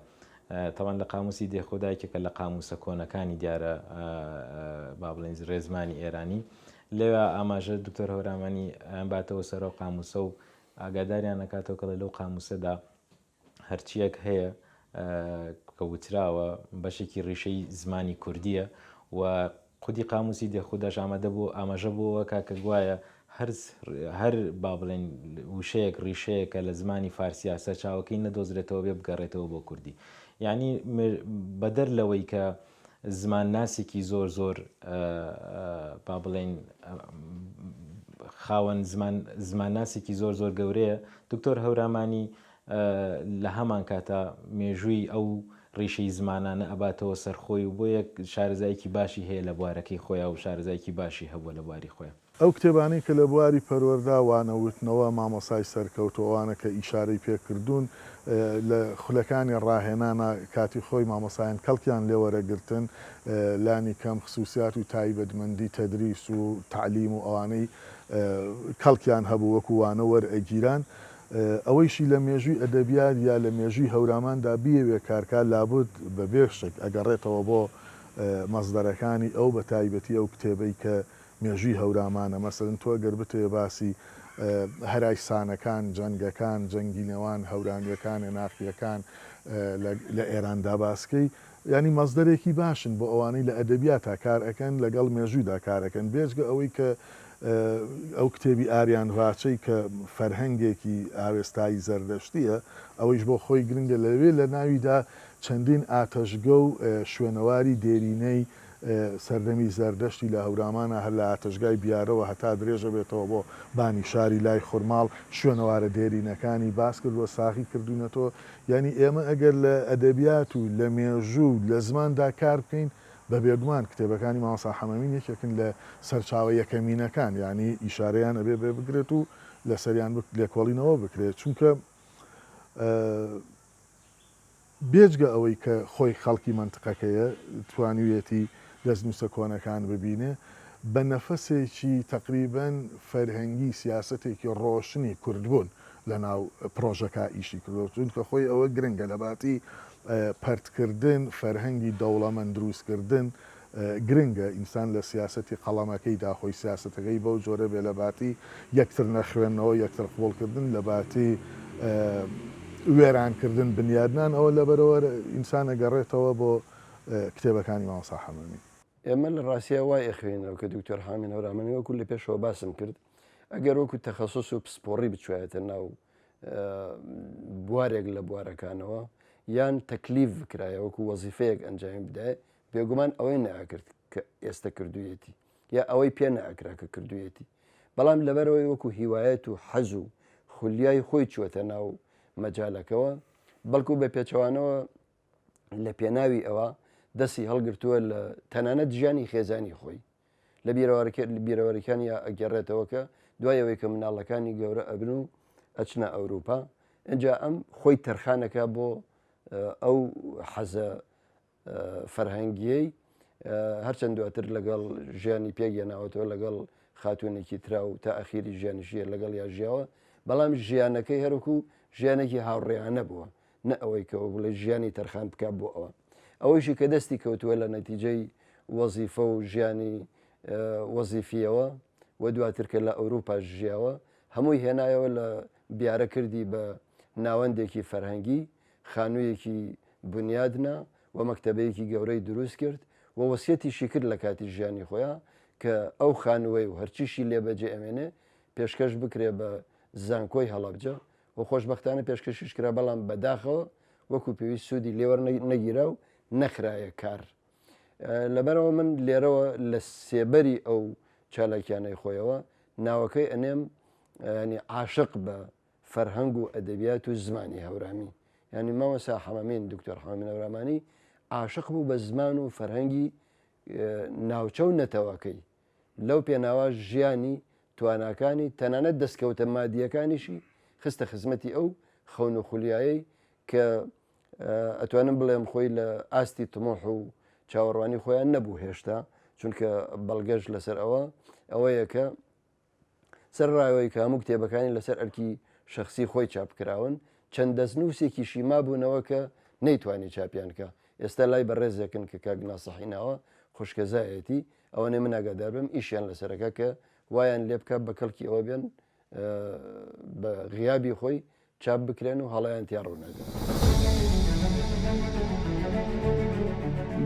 تەوان لە قاموسی دێخۆدایکێکە لە قاموسە کۆنەکانی دیارە با بڵێن ڕێزمانی ئێرانی لەوێ ئاماژە دکتۆر هەورامانی باتەوە سەرەوە قاموسە و ئاگاداریان نکاتەوە کە لەو قاموسەدا هەرچیەک هەیە کە وتراوە بەشێکی ڕیشەی زمانی کوردیە و خودی قاموسی دێخۆداش ئاماژە بووەوە کاکە گوایە هەر با بڵێن وشەیەک ڕیشەیەکە لە زمانی فارسیا سەرچاوەکەی نەدۆزرێتەوە بێ بگەڕێتەوە بۆ کوردی. یعنی بەدەر لەوەی کە زمان ناسێکی زۆر زۆر با بڵێن خاوەن زمان ناسێکی زۆر زۆر گەورەیە دکتۆر هەورامانی لە هەمان کاتە مێژووی ئەو ڕیشەی زمانانە ئەباتەوە سەرخۆی و بۆ یەک شارەزایکی باشی هەیە لە بوارەکەی خۆیان و شارەزایکی باشی هەبووە لە بواری خۆیان. ئەو کتێبانەی کە لە بواری پەروەردا وانەوتنەوە مامۆسای سەرکەوتەوەوانە کە ئیشارەی پێکردوون لە خولەکانی ڕاهێنانە کاتی خۆی مامۆسایان کەڵکیان لێوەرەگرتن لانی کەم خصوصیات و تایبەتمەندی تەدریس و تعلیم و ئەوانەی کەڵکیان هەبوو وەکو وانە وەرئەگیران ئەوەیشی لە مێژووی ئەدەبیات یا لە مێژووی هەوراماندا بیەوێ کارکار لابد بە بێشک ئەگەڕێتەوە بۆ مەزدەرەکانی ئەو بە تایبەتی ئەو کتێبەی کە مێژووی هەورامانە مەسەرن تۆ گەر بتێ باسی هەرای سانەکان جەنگەکان جەنگینەوان هەورانیەکان ناخیەکان لە ئێراندا باسکەی ینی مەزدەرێکی باشن بۆ ئەوانەی لە ئەدەبیاتە کار ئەەکەن لەگەڵ مێژوودا کارەکەن بێژگە ئەوەی کە ئەو کتێبی ئاریان ڤاچەی کە فەرهەنگێکی ئاوێستایی زەردەشتیە ئەوەیش بۆ خۆی گرنگە لەوێ لە ناویدا چەندین ئاتەشگە و شوێنەواری دێرینەی سەردەمی زەردەشتی لە هەورامانە هەر لە ئاتەشگای بیارەوە هەتا درێژە بێتەوە بۆ بانی شاری لای خورماڵ شوێنەوارە دێرینەکانی باس کردووە ساخی کردوونەتەوە ینی ئێمە ئەگەر لە ئەدەبیات و لە مێژوو لە زماندا کار بکەین بە بێگومان کتێبەکانی مامۆستا حەمەمین یەکێکن لە سەرچاوە یەکەمینەکان ینی ئیشارەیان ئەبێ بێ بگرێت و لە سەریان لێکۆڵینەوە بکرێت چونکە بێجگە ئەوەی کە خۆی خەڵکی منتقەکەیە توانیوێتی دەستنووسە کۆنەکان ببینێ بە نەفەسێکی تقریبەن فەرهەنگی سیاسەتێکی ڕۆشنی کوردبوون لە ناو پرۆژەکە ئیشی کردو چونکە خۆی ئەوە گرنگە لە باتی پەرتکردن فەرهەنگی دەوڵەمەند دروستکردن گرنگە ئینسان لە سیاسەتی قەڵەمەکەی داخۆی سیاسەتەکەی بەو جۆرە بێ لە باتی یەکتر نەخوێنەوە یەکتر قبولکردن لە باتی وێرانکردن بنیادنان ئەوە لەبەرەوە ئینسانە گەڕێتەوە بۆ کتێبەکانی مامۆستا حەمەمی. ئێمە لە ڕاستیە وای ئەخوێنەوە کە دکتۆر حامین هەورامەنی وەکو لە پێشەوە باسم کرد ئەگەر وەکو تەخەسوس و پسپۆڕی بچوایەتە ناو بوارێک لە بوارەکانەوە یان تەکلیف بکرایە وەکو وەزیفەیەک ئەنجامی بدایە بێگومان ئەوەی نەئەکرد کە ئێستا کردوویەتی یا ئەوەی پێ نەئەکرا کە کردوویەتی بەڵام لەبەرەوەی وەکو هیوایەت و حەز و خولیای خۆی چوەتە ناو مەجالەکەەوە بەڵکو بە پێچەوانەوە لە پێناوی ئەوە دەستی هەڵگرتووە لە تەنانەت ژیانی خێزانی خۆی لە بیرەوەریەکانی ئەگەڕێتەوە کە دوایەوەی کە مناڵەکانی گەورە ئەبن و ئەچنە ئەوروپا اینجا ئەم خۆی تەرخانەکە بۆ ئەو حەزە فەرهەنگیەی هەرچەند دواتر لەگەڵ ژیانی پێگەناوەتەوە لەگەڵ خاتونێکی ترا و تا ئەخیری ژیانیشیە لەگەڵ یاژیاوە بەڵام ژیانەکەی هەروکو ژیانێکی هاوڕێیانە بووە نە ئەوەی کەەوە بڵێ ژیانی تەرخان بکات بۆ ئەوە ئەوەیشی کە دەستی کەوتووە لە نەتیجەی وەزیفە و ژیانی وەزیفیەوە و دواتر کە لە ئەوروپا ژیاوە هەمووی هێنایەوە لە بیارەکردی بە ناوەندێکی فەرهەنگی خانوویەکی بنیادنا و مەکتەبەیەکی گەورەی دروست کرد و وەسیەتیشی کرد لە کاتی ژیانی خۆیان کە ئەو خانووەی و هەرچیشی لێبەجێ ئەمێنێ پێشکەش بکرێ بە زانکۆی هەڵەبجە و خۆشببختانە پێشکەشیش کرا بەڵام بەداخەوە وەکو پێویست سوودی لێوە نەگیرا و نەخرایە کار لەبەرەوە من لێرەوە لە سێبەری ئەو چالاکیانەی خۆیەوە ناوەکەی ئەنێم ینی عاشق بە فەرهەنگ و ئەدەبیات و زمانی هەورامی ینی مامۆستا حەمەمین دکتۆر حامین هەورامانی عاشق بوو بە زمان و فەرهەنگی ناوچە و نەتەوەکەی لەو پێناوە ژیانی تواناکانی تەنانەت دەستکەوتە مادیەکانیشی خستە خزمەتی ئەو خەون و خولیایی کە ئەتوانم بڵێم خۆی لە ئاستی تمۆح و چاوەڕوانی خۆیان نەبوو هێشتا چونکە بەڵگەش لەسەر ئەوەیە کە سەرڕایەوەی کە هەموو کتێبەکانی لەسەر ئەرکی شخصی خۆی چاپکراون چەند دەستنووسێکیشی مابوونەوە کە نەیتوانی چاپیانکە ئێستا لای بەڕێزێکن کە کاک ناسەحیناوە خوشکەزایەتی ئەوەنێ من ئاگادار بم ئیشیان لەسەرەکە کە وایان لێ بکات بە کەڵکی ئەوە بێن بە غیابی خۆی چاپ بکرێن و هەڵیان تیا ڕوونەدەن.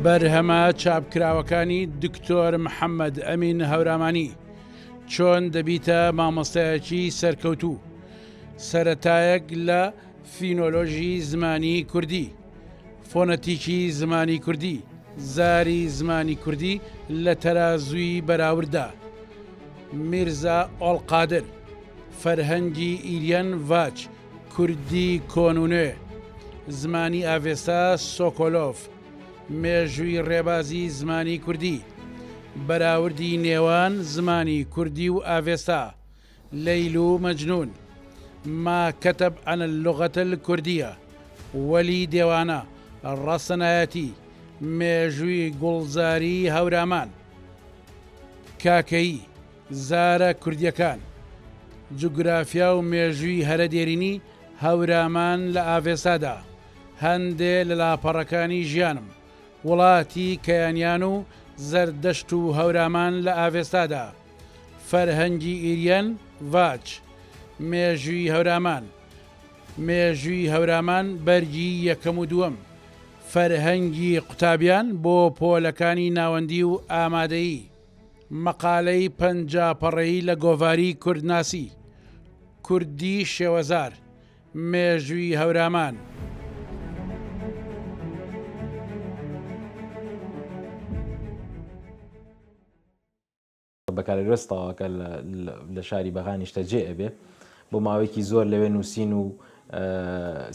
بەرهەمە چاپکراوەکانی دکتۆر محەممەد ئەمین هەورامانی چۆن دەبیتە مامۆستایەکی سەرکەوتوو سەرەتایەک لە فینۆلۆژی زمانی کوردی فۆنەتیکی زمانی کوردی زاری زمانی کوردی لە تەرازووی بەراوردا میرزا ئۆڵقادر فەرهەنگی ئیریان ڤاچ کوردی کۆنونێ زمانی ئاڤێستا سۆکۆلۆف مێژووی ڕێبازی زمانی کوردی بەراوردی نێوان زمانی کوردی و ئاڤێستا لەیل و مەجنون ما كتب عن اللغة الكردية ولي ديوانا الرسنايتي مێژووی گوڵزاری هەورامان کاکەیی زارە کوردیەکان جوگرافیا و مێژووی هەرە دێرینی هەورامان لە ئاڤێسادا هەندێ لە لاپەڕەکانی ژیانم وڵاتی کەیانیان و زەردەشت و هەورامان لە ئاڤێستادا فەرهەنگی ئیریان ڤاچ مێژووی هەورامان بەرگی یەکەم و دووەم فەرهەنگی قوتابیان بۆ پۆلەکانی ناوەندی و ئامادەیی مەقالەی پەنجاپەڕەیی لە گۆڤاری کوردناسی کوردی شێوەزار مێژووی هەورامان بەکارێڕستاوەکە لە شاری بەغانیشتە جێ ئەبێ بۆ ماوەیەکی زۆر لەوێ نووسین و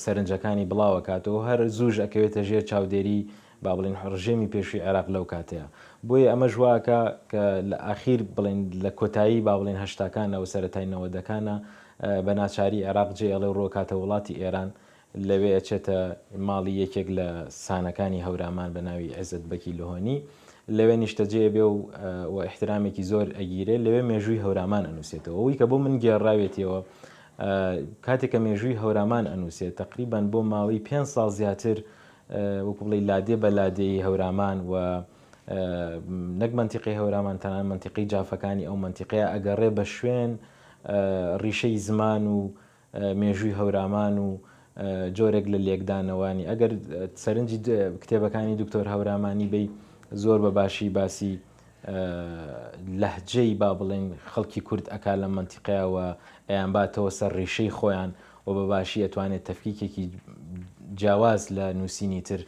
سەرنجەکانی بڵاوە کاتەوە هەر زووش ئەکەوێتە ژێر چاودێری با بڵێن ڕژێمی پێشووی عێراق لەو کاتەیە بۆیە ئەمە ژواکە کە لە ئاخیر بڵێن لە کۆتایی با بڵێن هەشتاکانەوە سەرەتای نەوەدەکانە بە ناچاری عێراق جێ ئەڵێ ڕۆکاتە وڵاتی ئێران لەوێ ئەچێتە ماڵی یەکێک لە سانەکانی هەورامان بە ناوی عێزت بەکی لۆهۆنی لەوێ نیشتەجێ بێ و احترامێکی زۆر ئەگیرێ لەوێ مێژووی هەورامان ئەنووسێتەوە ئەوی کە بۆ من گێڕاوێتەوە کاتێککە مێژووی هەورامان ئەنووسێت تقریبان بۆ ماوەی 5 ساڵ زیاتر وەکو بڵێ لادێ بە لادێی هەورامان و نەک منتیقی هەورامان تەنان منتیقی جافەکانی ئەو منتیقەیە ئەگەڕێ بە شوێن ڕیشەی زمان و مێژووی هەورامان و جۆرێک لە لێکدانەوانی ئەگەر سەرنجی کتێبەکانی دکتۆر هەورامانی بی زۆر بە باشی باسی لەهجەی با بڵێن خەڵکی کورد ئەکا لە منتیقەیەوە ئەیان باتەوە سەر ڕیشەی خۆیان و بە باشی ئەتوانێت تەفکیکێکی جیاواز لە نووسینی تر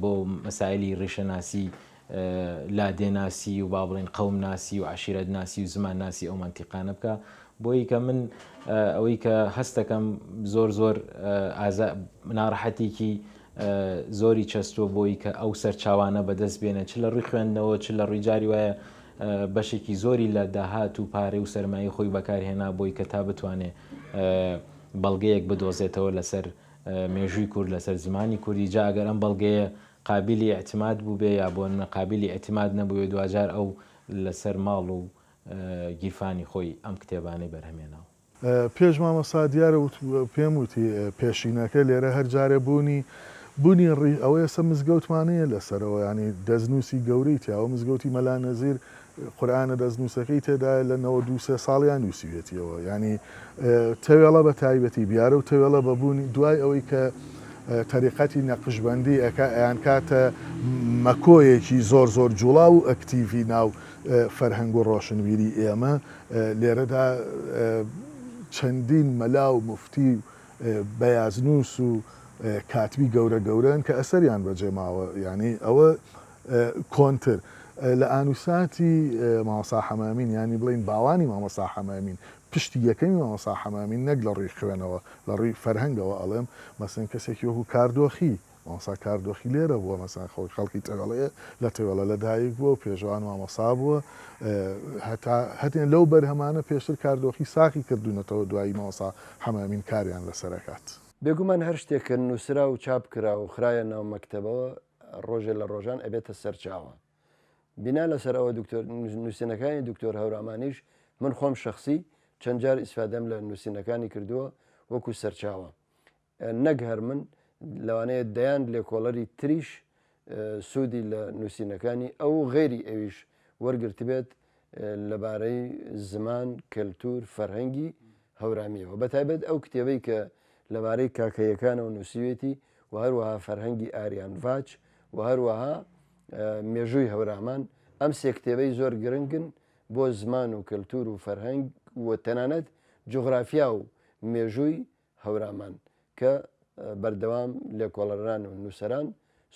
بۆ مەسایلی ڕیشەناسی لادێناسی و با بڵێن قەوم ناسی و عشیرەت ناسی و زمان ناسی ئەو منتیقانە بکە بۆی کە من ئەوەی کە هەستەکەم زۆر ناڕەحەتێکی زۆری چەستووە بۆی کە ئەو سەرچاوانە بەدەست بێنە چ لە ڕووی خوێندنەوە چ لە ڕووی جاری وایە بەشێکی زۆری لە داهات و پارەی و سەرمایی خۆی بەکارهێنا بۆی کە تا بتوانێت بەڵگەیەک بدۆزێتەوە لەسەر مێژووی کورد لەسەر زمانی کوردی جا ئەگەر ئەم بەڵگەیە قابلی اعتماد بوو بێ یا بۆ قابلی اعتماد نەبووێ دوجار ئەو لەسەر ماڵ و گیرفانی خۆی ئەم کتێبانەی بەرهەمێناوە پێش مامەستا دیارە پێم وتی پێشینەکە لێرە هەر جارە بوونی ئەوە ئێستا مزگەوتمانەیە لەسەرەوە ینی دەستنووسی گەورەی تیاوە مزگەوتی مەلا نەزیر قورآانە دەستنووسەکەی تێدا لە 92 ساڵیان نووسیوێتیەوە ینی تەوێڵە بە تایبەتی بیارە و تەوێڵە بەبوونی دوای ئەوەی کە تەریقەتی نەقشبندی ئەیان کاتە مەکۆیەکی زۆر جوڵا و ئەکتیڤی ناو فەرهەنگ و ڕۆشنبیری ئێمە لێرەدا چەندین مەلا و مفتی بەیازنووس و کاتبی گەورەن کە ئەسەریان بەجێماوە ینی ئەوە کۆنتر لە ئانووساتی مامۆستا حەمامین ینی بڵین باوانی مامۆستا حەمامین پشتی یەکەمی مامۆستا حەمامین نەک لە ڕووی خوێنەوە لە ڕووی فەرهەنگەوە ئەڵێم مەسەن کەسێکی وەکو کاردۆخی مامۆستا کاردۆخی لێرە بووە مەسەن خەڵکی تەوێڵەیە لە تەوێڵە لەدایک بووە و پێشوان مامۆستا بووە هەتێن لەو بەرهەمانە پێشتر کاردۆخی ساقی کردوونەتەوە دوایی مامۆستا حەمامین کاریان لەسەرکات. بێگومان هەر شتێککە نووسرا و چاپ کرا و خراە ناو مەکتەبەوە ڕۆژێ لە ڕۆژان ئەبێتە سەرچاوە بینا لەسەرەوە نووسینەکانی دکتۆر هەورامانیش من خۆم شخصی چەند جار ئیسفادەم لە نووسینەکانی کردووە وەکو سەرچاوە نەک هەر من لەوانەیە دەیان لێکۆڵەری تریش سوودی لە نووسینەکانی ئەو غێری ئەویش وەرگرتبێت لەبارەی زمان کەلتور فەرهەنگی هەورامیەوە بەتایبەت ئەو کتێبەی کە لەبارەی کاکەیەکانەوە نووسیوێتی و هەروەها فەرهەنگی ئاریان ڤاچ و هەروەها مێژووی هەورامان ئەم سێ کتێبەی زۆر گرنگن بۆ زمان و کەلتور و فەرهەنگ و تەنانەت جوغرافیا و مێژووی هەورامان کە بەردەوام لێکۆڵەران و نووسەران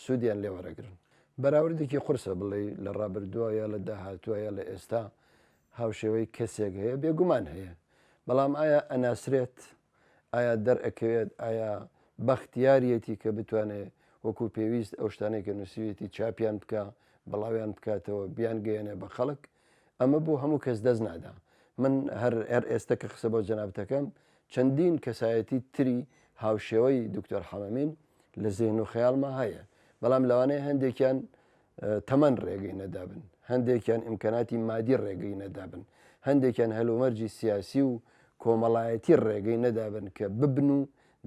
سوودیان لێوەرەگرن بەراوردێکی قورسە بڵێ لە ڕابردووە یا لە داهاتووە یا لە ئێستا هاوشێوەی کەسێک هەیە بێگومان هەیە بەڵام ئایا ئەناسرێت ئایا دەرئەکەوێت ئایا بەختیارەتی کە بتوانێت وەکو پێویست ئەو شتانێک کە نووسیوێتی چاپیان بکە بەڵاویان بکاتەوە بیان گەیەنێ بە خەڵک ئەمە بۆ هەموو کەس دەست نادا. من هەر ئێستا کە قسە بۆ جەنابەتەکەم چەندین کەسایەتی تری هاوشێوەی دکتۆر حەمەمین لە زێن و خەیاڵما هەیە، بەڵام لەوانەیە هەندێکیان تەمەەن ڕێگەی نەدابن، هەندێکیان ئیمکاناتی مادی ڕێگەی نەدابن، هەندێکیان هەلومەرجی سیاسی و کۆمەڵایەتی ڕێگەی نەدابن کە ببن و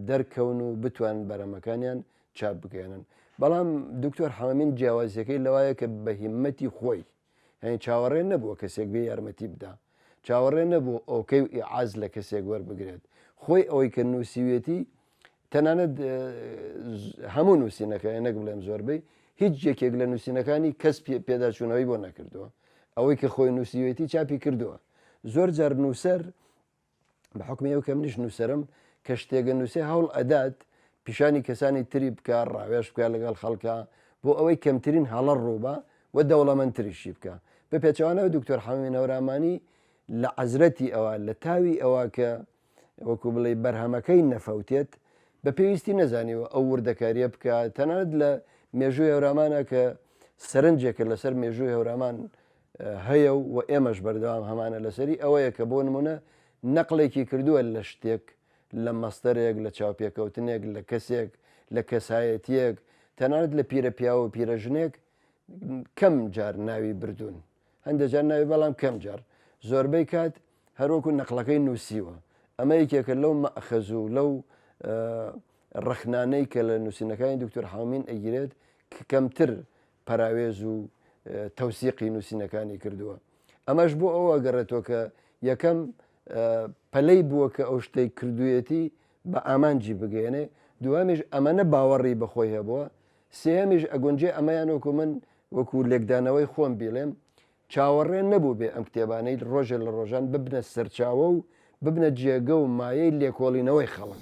دەرکەون و بتوانن بەرەمەکانیان چاپ بگەێنن. بەڵام دکتۆر حەمەمین جیاوازیەکەی لەوایە کە بە هیممەتی خۆی هەنی چاوەڕێن نەبووە کەسێک بێ یارمەتی بدا، چاوەڕێن نەبوو ئۆکەی و ئیعاز لە کەسێک وەربگرێت، خۆی ئەوەی کە نووسیوێتی تەنانەت هەموو نووسینەکانی نەک بڵێم زۆربەی هیچ یەکێک لە نووسینەکانی کەس پێداچوونەوەی بۆ نەکردووە، ئەوەی کە خۆی نووسیوێتی چاپی کردووە. زۆر جار نووسەر بە حکمی ئەو کە منیش نووسەرم کە شتێگە نووسێ هەوڵ ئەدات پیشانی کەسانی تری بکە ڕاوێش بکە لەگەڵ خەڵکە بۆ ئەوەی کەمترین هەڵە ڕووبە و دەوڵەمەندتریشی بکە. بە پێچەوانەوە دکتۆر حەمەمین هەورامانی لە عەزرەتی ئەوە لە تاوی ئەوە کە وەکو بڵێ بەرهەمەکەی نەفەوتێت بە پێویستی نەزانیوە ئەو وردەکاریە بکە. تەنانەت لە مێژووی هەورامانە کە سەرنجێکە لەسەر مێژووی هەورامان هەیە و ئێمەش بەردەوام هەمانە لەسەری ئەوەیە کە بۆ نمونە نەقلێکی کردووە لە شتێک، لە مەستەرێک، لە چاوپێکەوتنێک، لە کەسێک، لە کەسایەتیەک، تەنانەت لە پیرە پیاوە و پیرەژنێک کەم جار ناوی بردوون، هەندێک جار ناوی، بەڵام کەم جار زۆربەی کات هەروەکو نەقلەکەی نووسیوە. ئەمە یەکێکە لەو مەئخەز و لەو ڕخنانەی کە لە نووسینەکانی دکتۆر حەمەمین ئەگیرێت کە کەمتر پەراوێز و تەوسیقی نووسینەکانی کردووە. ئەمەش بۆ ئەوە گەڕێتەوە کە یەکەم پەلەی بووە کە ئەو شتەی کردوویەتی بە ئامانجی بگەێنێ، دووەمیش ئەمەنە باوەڕی بەخۆی هەبووە، سێهەمیش ئەگونجێ ئەمەیان وەکو من وەکو لێکدانەوەی خۆم بیڵێم چاوەڕێن نەبوو بێ ئەم کتێبانەی ڕۆژە لە ڕۆژان ببنە سەرچاوە و ببنە جێگە و مایەی لێکۆڵینەوەی خەڵک.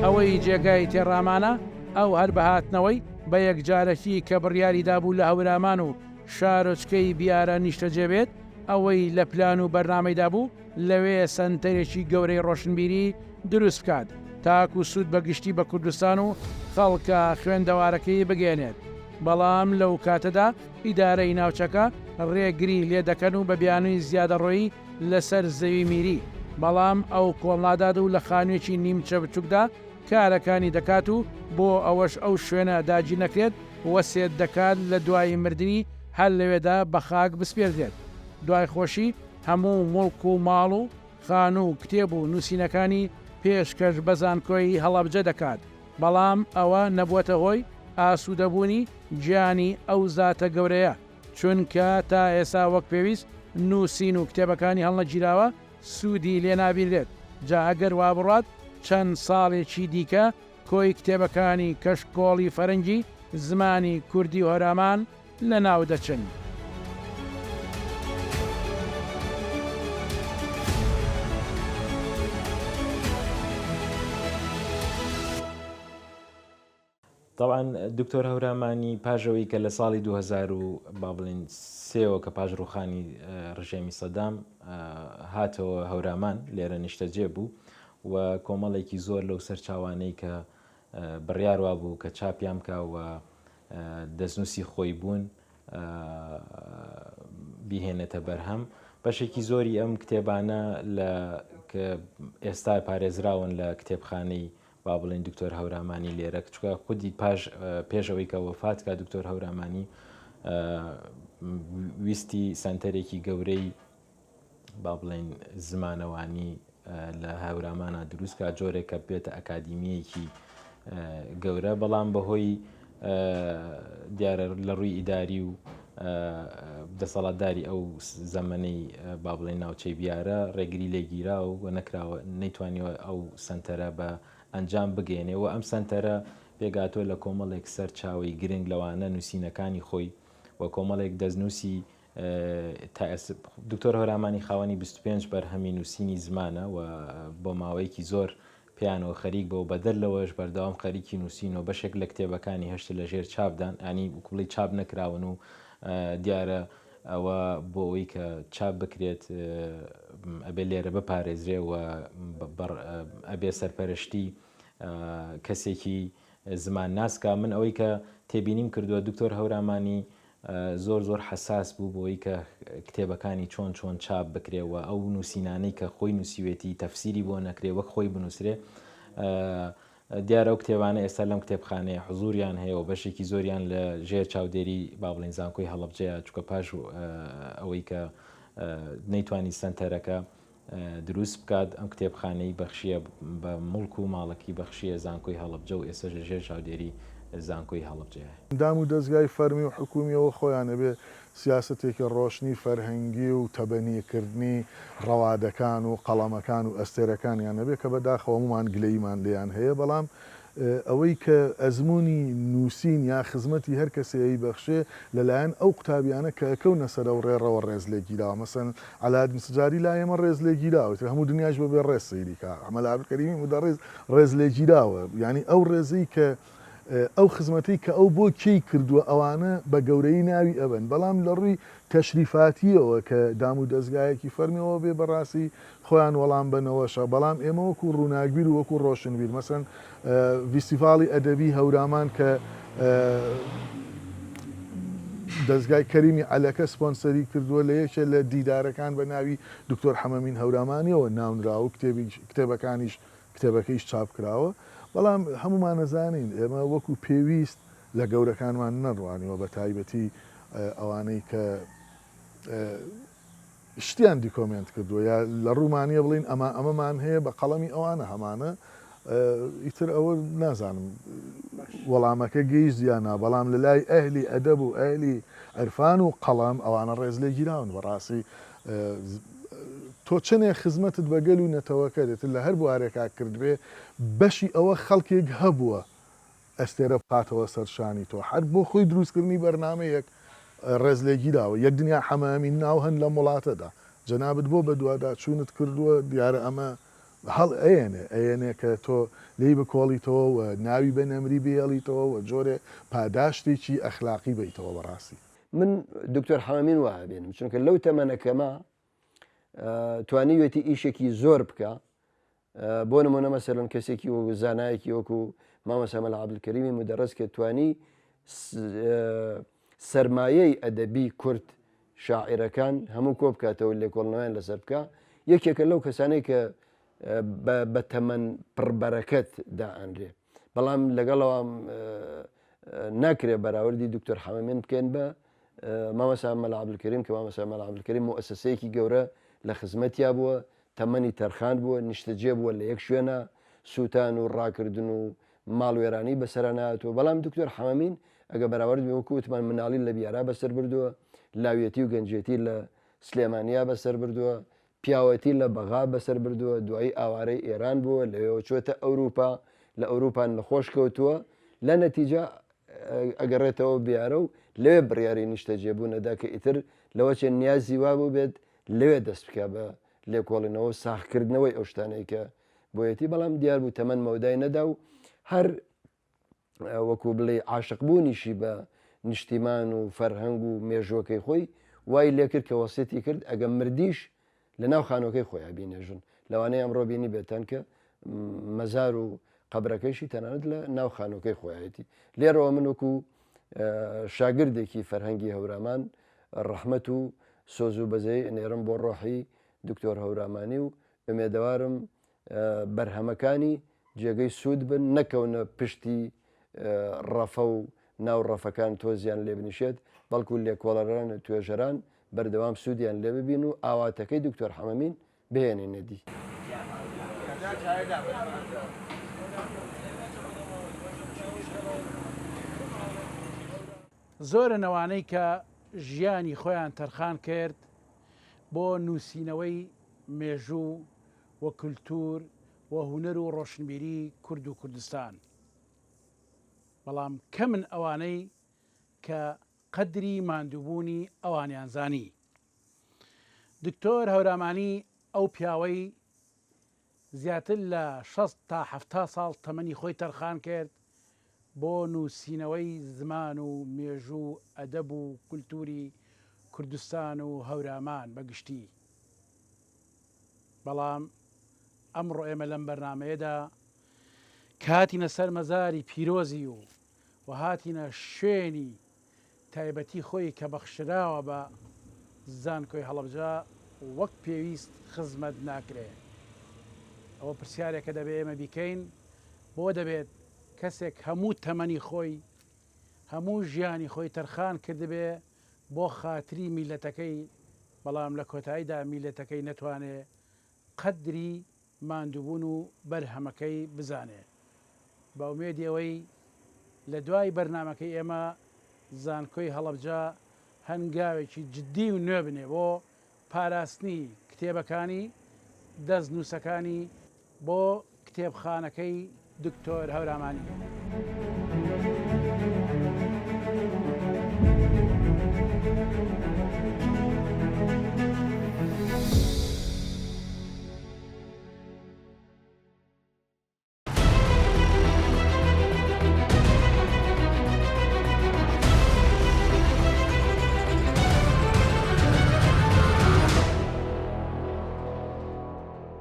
ئەوەی جێگای تێڕامانە ئەو هەر بەهاتنەوەی بە یەکجارەکی کە بڕیاری دابوو لە هەورامان و شارۆچکەی بیارە نیشتەجێ بێت، ئەوەی لە پلان و بەرنامەیدا بوو لەوێ سنتەرێکی گەورەی ڕۆشنبیری دروست بکات تاکو سوود بەگشتی بە کوردستان و خەڵکە خوێندەوارەکەی بگەێنێت. بەڵام لەو کاتەدا ئیدارەی ناوچەکە ڕێگری لێ دەکەن و بە بیانووی زیادەڕۆیی لەسەر زەوی میری، بەڵام ئەو کۆڵناداد و لە خانوێکی نیمچە بچووکدا کارەکانی دەکات و بۆ ئەوەش ئەو شوێنە داگیر نەکرێت وەسێت دەکات لە دوای مردنی هەر لەوێدا بە خاک بسپێردێت. دوای خۆشی هەموو مڵک و ماڵ و خان و کتێب و نووسینەکانی پێشکەش بە زانکۆی هەڵەبجە دەکات، بەڵام ئەوە نەبووەتە هۆی ئاسوودەبوونی گیانی ئەو زاتە گەورەیە، چونکە تا ئێستا وەک پێویست نووسین و کتێبەکانی هەڵنەگیراوە سوودی لێ نابینرێت. جا ئەگەر وا بڕات چەند ساڵێکی دیکە کۆی کتێبەکانی کەشکۆڵی فەرەنگی زمانی کوردی و هەورامان لە ناو دەچن. طبعا دکتۆر هەورامانی پاژەوەی کە لە ساڵی 2003ەوە کە پاش ڕوخانی ڕژێمی سەدام هاتەوە هەورامان لێرە نیشتەجێ بوو و کۆمەڵێکی زۆر لەو سەرچاوانەی کە بڕیاروا بوو کە چاپیان بکە و دەستنووسی خۆی بوون بیهێنێتە بەرهەم. بەشێکی زۆری ئەم کتێبانە کە ئێستا پارێزراون لە کتێبخانەی با بڵێن دکتۆر هەورامانی لێرە، چکە خودی پێشەوەی کە وەفات کا دکتۆر هەورامانی ویستی سنتەرێکی گەورەی با بڵێن زمانەوانی لە هەورامانە دروست کا، جۆرێک کە بێتە ئەکادیمیەکی گەورە، بەڵام بەهۆی دیارە لە ڕووی ئیداری و دەسەڵاتداری ئەو زەمەنەی با بڵێن ناوچەی بیارە ڕێگری لێگیرا و نەکراوە، نەیتوانیوە ئەو سنتەرە بە ئەنجام بگەێنێ و ئەم سنتەرە پێگاتوە لە کۆمەڵێک سەرچاوی گرنگ لەوانە نووسینەکانی خۆی و کۆمەڵێک دەستنووسی دکتۆر هەورامانی خاوەنی 25 بەرهەمی نووسینی زمانە و بۆ ماوەیەکی زۆر پیانەوە خەریک بە و بەدەر لەوەش بەردەوام خەریکی نووسین و بەشێک لە کتێبەکانی هەشت لە ژێر چاپدان، ینی کوڵی چاپ نەکراون و دیارە ئەوە بۆ ئەوەی کە چاپ بکرێت ئەبێ لێرە بپارێزرێ و ئەبێ سەرپەرشتی کەسێکی زمان ناسکە من ئەوەی کە تێبینیم کردووە دکتۆر هەورامانی زۆر حساس بوو بۆی کە کتێبەکانی چۆن چاپ بکرێەوە ئەو نووسینانەی کە خۆی نووسیوێتی تەفسیری بۆ نەکرێ وەک خۆی بنووسرێ دیارە ئەو کتێبانە ئێستا لەم کتێبخانەیە حزوریان هەیە و بەشێکی زۆریان لە ژێر چاودێری با بڵێن زانکۆی هەڵەبجەیە چکە پاش ئەوەی کە نەیتوانی سنتەرەکە دروست بکات ئەم کتێبخانەی بەخشیە بە مڵک و ماڵکی بەخشیە زانکۆی هەڵەبجە و ئێستا ژێر چاودێری زانکۆی هەڵەبجەیە. دام و دەستگای فەرمی و حکومیەوە خۆیانە بێ سیاسەتێکی ڕۆشنی فەرهەنگی و تەبەنیکردنی ڕەوادەکان و قەڵەمەکان و ئەستێرەکانیان نەبێت کە بەداخەوە هەمومان گلەیمان لێیان هەیە بەڵام ئەوەی کە ئەزمموی نووسین یا خزمەتی هەر کەسەیە بەخشێ لەلایەن ئەو قوتابیانە کە ئەکەونە سەر ئەو ڕێڕەوە ڕێز لێگیراوە مەسەن عەلادین سجاری لا ئێمە ڕێز لێگیراوە هەموو دنیاش بەبێ ڕێز سەیریکە ئەمەلا عەبدولکەریمی مدەڕیز ڕێز لێگیراوە یعنی ئەو ڕێزەی کە ئەو خزمەتی کە ئەو بۆ کێی کردووە ئەوانە بە گەورەی ناوی ئەبن بەڵام لە ڕووی تەشریفاتیەوە کە دام و دەستگایەکی فەرمیەوە بێ بەڕاستی خۆیان وەڵام بنەوەشە بەڵام ئێمە وەکو ڕووناکبیر و وەکو ڕۆشنبیر مەسەن فیستیڤاڵی ئەدەبی هەورامان کە دەستگای کەریمی عەلەکە سپۆنسەری کردووە لە یەکێ لە دیدارەکان بە ناوی دکتۆر حەمەمین هەورامانیەوە ناونراوە کتێبەکانیش کتێبەکەیش چاپ کراوە بەڵام هەمومان نەزانین ئێمە وەکو پێویست لە گەورەکانمان نەڕوانیەوە بە تایبەتی ئەوانەی کە شتیان دیکۆمنت کردووە یا لە ڕوومانیە بڵین ئەمەمان هەیە بە قەڵەمی ئەوانە هەمانە ئیتر ئەوە نازانم وەڵامەکە گەیشت یاننا بەڵام لە لای ئەهلی ئەدەب و ئەهلی عەرفان و قەڵەم ئەوانە ڕێز لێگیراون بەڕاستی تۆ چنێ خزمەتت بەگەل و نەتەوەکە دێت لە هەر بوارێکا کردبێ بەشی ئەوە خەڵکێک هەبووە ئەستێرە بقاتەوە سەرشانی تۆ هەر بۆ خۆی دروستکردنی بەرنامەیەک ڕێز لێگیراوە یەک دنیا حەمامی ناو هەن لە وڵاتەدا جەنابەت بۆ بە دووادا چوونت کردووە دیارە ئەمە هەڵ ئەیەنێ کە تۆ لی بکۆڵیتەوە و ناوی بە نەمری بێڵیتەوە و جۆرێ پاداشتێکی ئەخلاقی بیتەوە بەڕاستی من دکتۆر حەمەمین وایە بێنم چونکە لەو تەمەنەکەمە توانیوێتی ئیشێکی زۆر بکە بۆ نمونە مەسەرەن کەسێکی و زانایەکی وەکو مامەستا مەلا عەبدولکەریمی مدەڕەس کە توانی سەرمایەی ئەدەبی کورد شاعیرەکان هەموو کۆ بکاتەوە لێکۆڵنەوەیان لەسەر بکە یەکێکە لەو کەسانەی کە بە تەمەن پڕبەرەکەت دائەنرێ بەڵام لەگەڵەوە ناکرێت بەراوردی دکتۆر حەمەمین بکەین بە مامەستا مەلا عەبدولکەریم کە مامەستا مەلا عەبدولکەریم مؤسسەیەکی گەورە لە خزمەتیا بووە تەمەنی تەرخان بووە نیشتەجێ بووە لە یەک شوێنە سووتان و ڕاکردن و ماڵوێرانی بەسەراناتوە بەڵام دکتۆر حەمەمین ئەگە بەراورد وەکووتمان مناڵی لە بیارا بەسەر بردووە لاوێتی و گەنجێتی لە سلێمانیا بەسەر بردووە پیاوەتی لە بەغا بەسەر بردووە دوایی ئاوارەی ئێران بووە لەوێەوە چۆتە ئەوروپا لە ئەوروپان نەخۆش کەوتووە لە نەتیجە ئەگەڕێتەوە بیارە و لەوێ بڕیاری نیشتەجێبوونەدا کە ئیتر لەوە چێن نیازی وا بوو بێت لەوێ دەست بکە بە لێکۆڵینەوە ساختکردنەوەی ئەو شتانەی کە بۆیەتی بەڵام دیار بوو تەمەەن مەودای نەدا و هەر وەکو بڵێ عاشقبوونیشی بە نیشتیمان و فەرهەنگ و مێژوەکەی خۆی وای لێکرد کە وەسێتی کرد ئەگەم مردیش لە ناو خانۆکەی خۆی بینێژن لەوانەیە ئەمڕۆ بینی بێتان کە مەزار و قەبرەکەیشی تەنانەت لە ناو خانۆکەی خۆیەتی لێرەوە من وەکو شاگردێکی فەرهەنگی هەورامان ڕەحمەت و سۆز و بەزەی نێرم بۆ ڕۆحی دکتۆر هەورامانی و ئومێدەوارم بەرهەمەکانی جێگەی سوود بن نەکەونە پشتی ڕەفە و ناو ڕەفەکان تۆزیان لێ بنیشێت بەڵکو لێکۆڵەران توێژەران بەردەوام سوودیان لێ ببین و ئاواتەکەی دکتۆر حەمەمین بهێنێنێدی. زۆرە نەوانەی کە ژیانی خۆیان تەرخان کرد بۆ نووسینەوەی مێژوو و کولتور و هونەر و ڕۆشنبیری کورد و کوردستان بەڵام کە من ئەوانەی کە قەدری ماندووبوونی ئەوانیان زانی. دکتۆر هەورامانی ئەو پیاوەی زیاتر لە 60 تا 70 ساڵ تەمەنی خۆی تەرخان کرد بۆ نووسینەوەی زمان و مێژوو ئەدەب و کولتوری کوردستان و هەورامان بەگشتی. بەڵام ئەمڕۆ ئێمە لەم بەرنامەیەدا کاتینە سەر مەزاری پیرۆزی و هاتینە شوێنی تایبەتی خۆی کە بەخشراوە بە زانکۆی هەڵەبجە وەک پێویست خزمەت ناکرێ. ئەوە پرسیارێکە دەبێت ئێمە بیکەین بۆ دەبێت کەسێک هەموو تەمەنی خۆی هەموو ژیانی خۆی تەرخان کردبێ بۆ خاتری میلەتەکەی، بەڵام لە کۆتاییدا میلەتەکەی نەتوانێت قەدری ماندووبوون و بەرهەمەکەی بزانێ. باومێدی ئەوەی لە دوای بەرنمەکەی ئێمە زانکۆی هەڵەبجە هەنگاوێکی جددی و نوێ بنێ بۆ پاراستنی کتێبەکانی دەست نووسەکانی بۆ کتێبخانەکەی دکتۆر هەورامانی.